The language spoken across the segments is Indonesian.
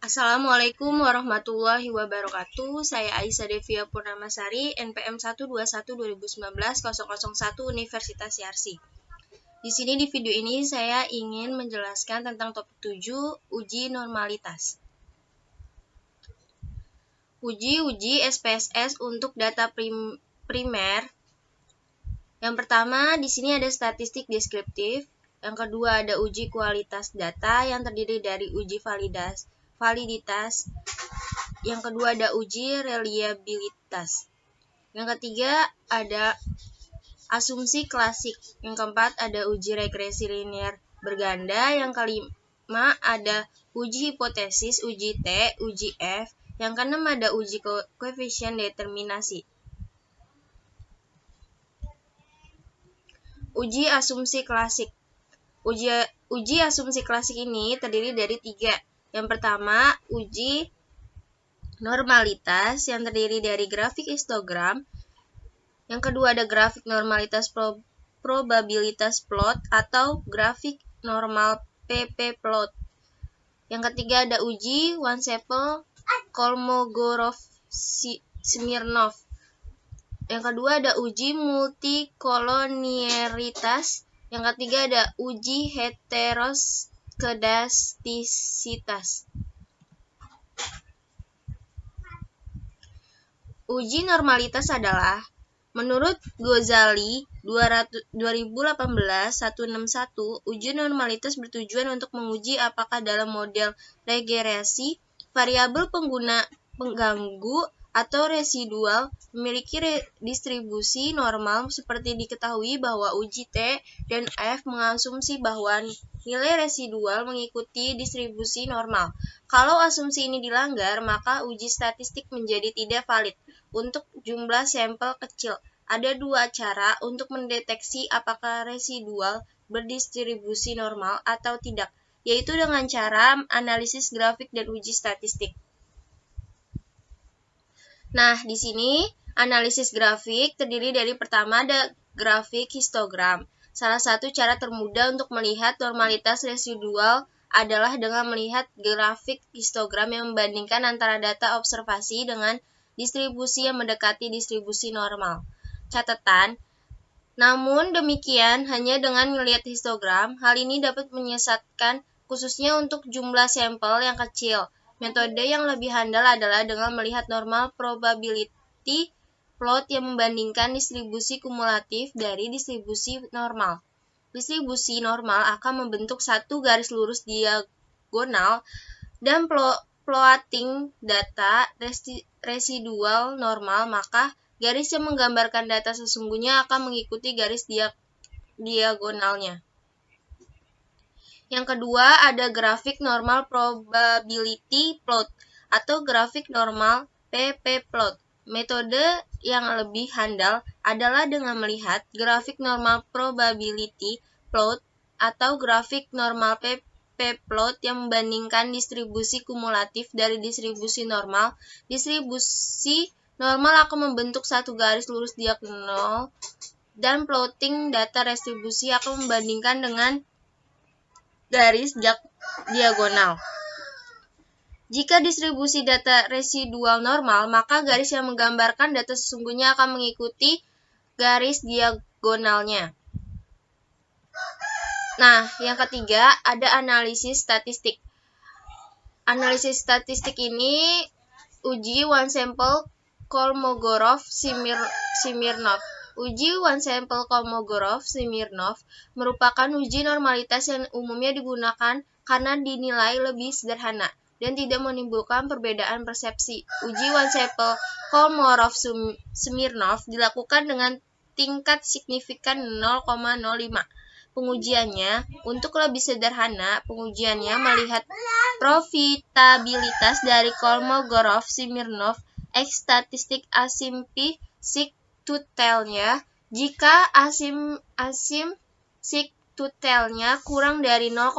Assalamualaikum warahmatullahi wabarakatuh. Saya Aisyah Devia Purnamasari, NPM 121-2019-001 Universitas Yarsi. Di sini di video ini saya ingin menjelaskan tentang topik 7, uji normalitas. Uji SPSS untuk data primer. Yang pertama, di sini ada statistik deskriptif. Yang kedua, ada uji kualitas data yang terdiri dari uji validitas. Yang kedua, ada uji reliabilitas. Yang ketiga, ada asumsi klasik. Yang keempat, ada uji regresi linear berganda. Yang kelima, ada uji hipotesis, uji T, uji F. Yang keenam, ada uji koefisien determinasi. Uji asumsi klasik. Uji asumsi klasik ini terdiri dari 3. Yang pertama, uji normalitas yang terdiri dari grafik histogram. Yang kedua, ada grafik normalitas probabilitas plot atau grafik normal PP plot. Yang ketiga, ada uji one sample Kolmogorov-Smirnov. Yang kedua, ada uji multikolonialitas. Yang ketiga, ada uji heteroskedastisitas. Uji normalitas adalah, menurut Ghazali 2018-161, uji normalitas bertujuan untuk menguji apakah dalam model regresi variabel pengganggu atau residual memiliki distribusi normal, seperti diketahui bahwa uji T dan F mengasumsi bahwa nilai residual mengikuti distribusi normal. Kalau asumsi ini dilanggar, maka uji statistik menjadi tidak valid. Untuk jumlah sampel kecil, ada 2 cara untuk mendeteksi apakah residual berdistribusi normal atau tidak, yaitu dengan cara analisis grafik dan uji statistik. Nah, di sini analisis grafik terdiri dari, pertama, ada grafik histogram. Salah satu cara termudah untuk melihat normalitas residual adalah dengan melihat grafik histogram yang membandingkan antara data observasi dengan distribusi yang mendekati distribusi normal. Catatan, namun demikian hanya dengan melihat histogram, hal ini dapat menyesatkan khususnya untuk jumlah sampel yang kecil. Metode yang lebih handal adalah dengan melihat normal probability plot yang membandingkan distribusi kumulatif dari distribusi normal. Distribusi normal akan membentuk satu garis lurus diagonal dan plotting data residual normal, maka garis yang menggambarkan data sesungguhnya akan mengikuti garis diagonalnya. Yang kedua, ada grafik normal probability plot atau grafik normal PP plot. Metode yang lebih handal adalah dengan melihat grafik normal probability plot atau grafik normal PP plot yang membandingkan distribusi kumulatif dari distribusi normal. Distribusi normal akan membentuk satu garis lurus diagonal dan plotting data distribusi akan membandingkan dengan garis diagonal. Jika distribusi data residual normal, maka garis yang menggambarkan data sesungguhnya akan mengikuti garis diagonalnya. Nah, yang ketiga, ada analisis statistik. Analisis statistik ini uji one sample Kolmogorov-Smirnov. Uji one sample Kolmogorov-Smirnov merupakan uji normalitas yang umumnya digunakan karena dinilai lebih sederhana dan tidak menimbulkan perbedaan persepsi. Uji one sample Kolmogorov-Smirnov dilakukan dengan tingkat signifikan 0,05. Pengujiannya, untuk lebih sederhana, pengujiannya melihat profitabilitas dari Kolmogorov-Smirnov X statistik asimpi sigtutelnya. Jika sigtutelnya kurang dari 0,05,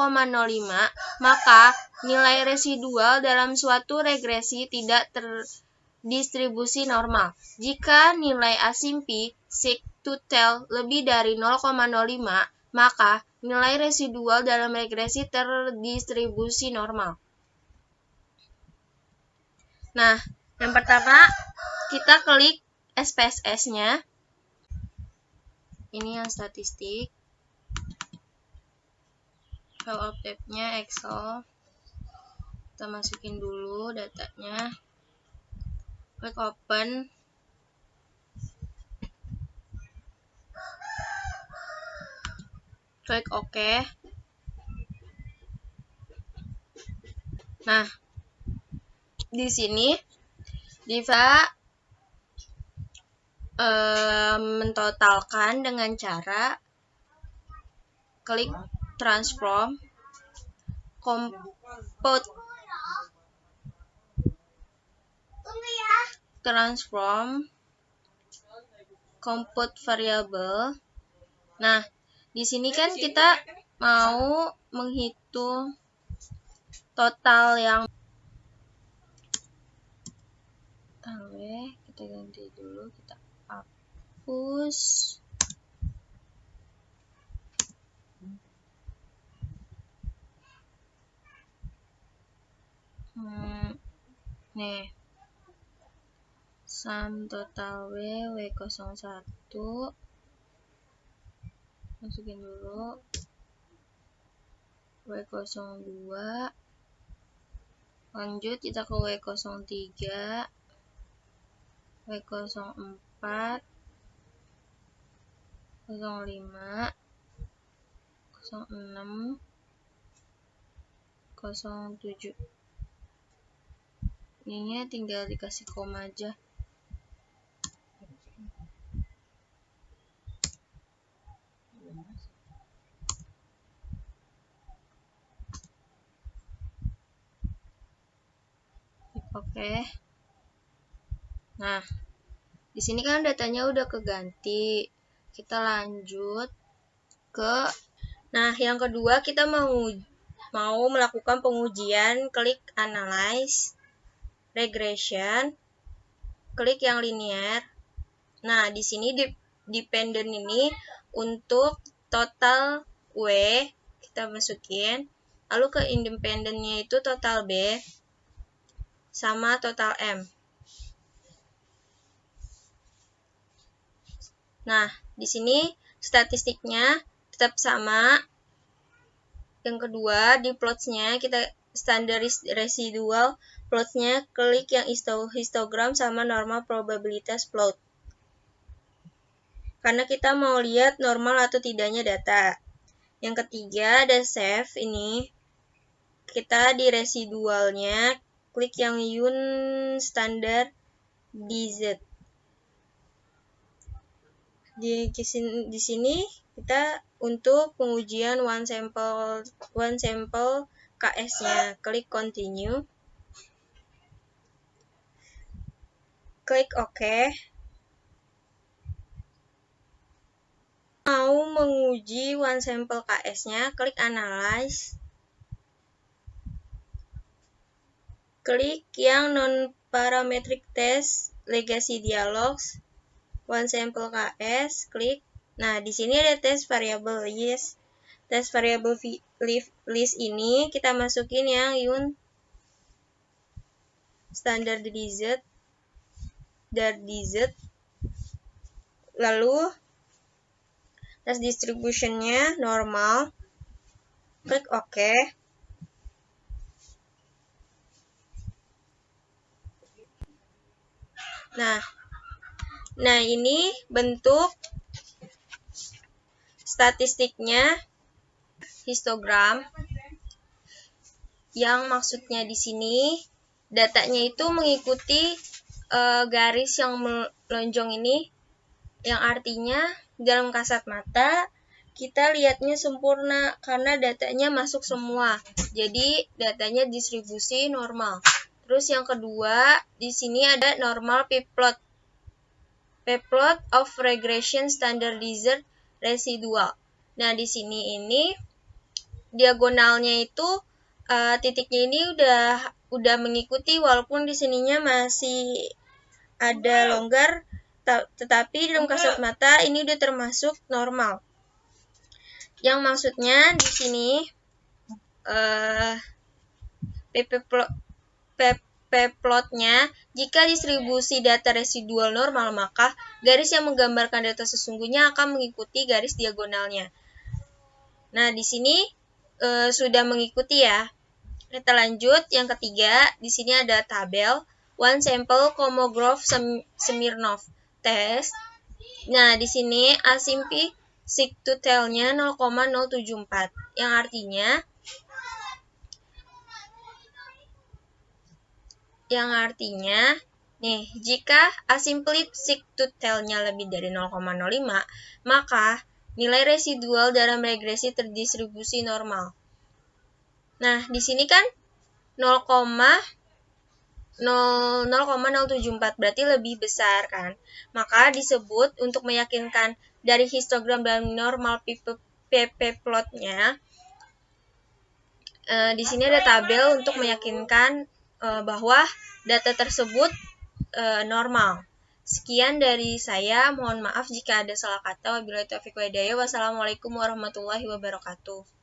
maka nilai residual dalam suatu regresi tidak terdistribusi normal. Jika nilai asimpi sigtutel lebih dari 0,05, maka nilai residual dalam regresi terdistribusi normal. Nah, yang pertama kita klik SPSS-nya. Ini yang statistik. File of tab-nya Excel. Kita masukin dulu datanya. Klik open. Klik OK. Nah, di sini bisa mentotalkan dengan cara klik transform, compute variable. Nah, di sini kan kita mau menghitung total yang kita ganti dulu, kita hapus. Nih, sum total W01, masukin dulu, W02, lanjut kita ke W03, W04, 05, 06, 07. Ininya tinggal dikasih koma aja. Oke. Nah, di sini kan datanya udah keganti. Kita lanjut ke, nah yang kedua kita mau melakukan pengujian. Klik analyze, regression, klik yang linear. Nah, di sini dependent ini untuk total W kita masukin, lalu ke independennya itu total B sama total M. Nah, di sini statistiknya tetap sama. Yang kedua, di plots-nya kita standar residual plot-nya klik yang histogram sama normal probabilitas plot. Karena kita mau lihat normal atau tidaknya data. Yang ketiga ada save ini. Kita di residualnya klik yang un standar dz. Di sini kita untuk pengujian one sample KS-nya, klik continue, klik OK. Mau menguji one sample KS-nya, klik analyze, klik yang non parametric test legacy dialogs, one sample KS, klik. Nah, di sini ada test variable list. Test variable list ini kita masukin yang un standard dz, lalu test distribution-nya normal, klik OK. Nah ini bentuk statistiknya histogram, yang maksudnya di sini datanya itu mengikuti garis yang melonjong ini, yang artinya dalam kasat mata kita lihatnya sempurna karena datanya masuk semua. Jadi datanya distribusi normal. Terus yang kedua, di sini ada normal p-plot. P-plot of regression standardized residual. Nah, di sini ini diagonalnya itu titiknya ini udah mengikuti, walaupun di sininya masih ada longgar, tetapi dalam kasat mata ini udah termasuk normal. Yang maksudnya di plotnya, jika distribusi data residual normal, maka garis yang menggambarkan data sesungguhnya akan mengikuti garis diagonalnya. Nah, di sini sudah mengikuti ya. Kita lanjut, yang ketiga, di sini ada tabel one sample Kolmogorov Smirnov test. Nah, di sini asymptotic sigma-to-tail-nya 0,074, yang artinya nih, jika asymptotic sigma-to-tail-nya lebih dari 0,05, maka nilai residual dalam regresi terdistribusi normal. Nah, di sini kan 0,074 berarti lebih besar kan. Maka disebut untuk meyakinkan dari histogram dan normal PP plotnya. Di sini ada tabel untuk meyakinkan bahwa data tersebut normal. Sekian dari saya, mohon maaf jika ada salah kata. Wabillahi taufiq wal hidayah. Wassalamualaikum warahmatullahi wabarakatuh.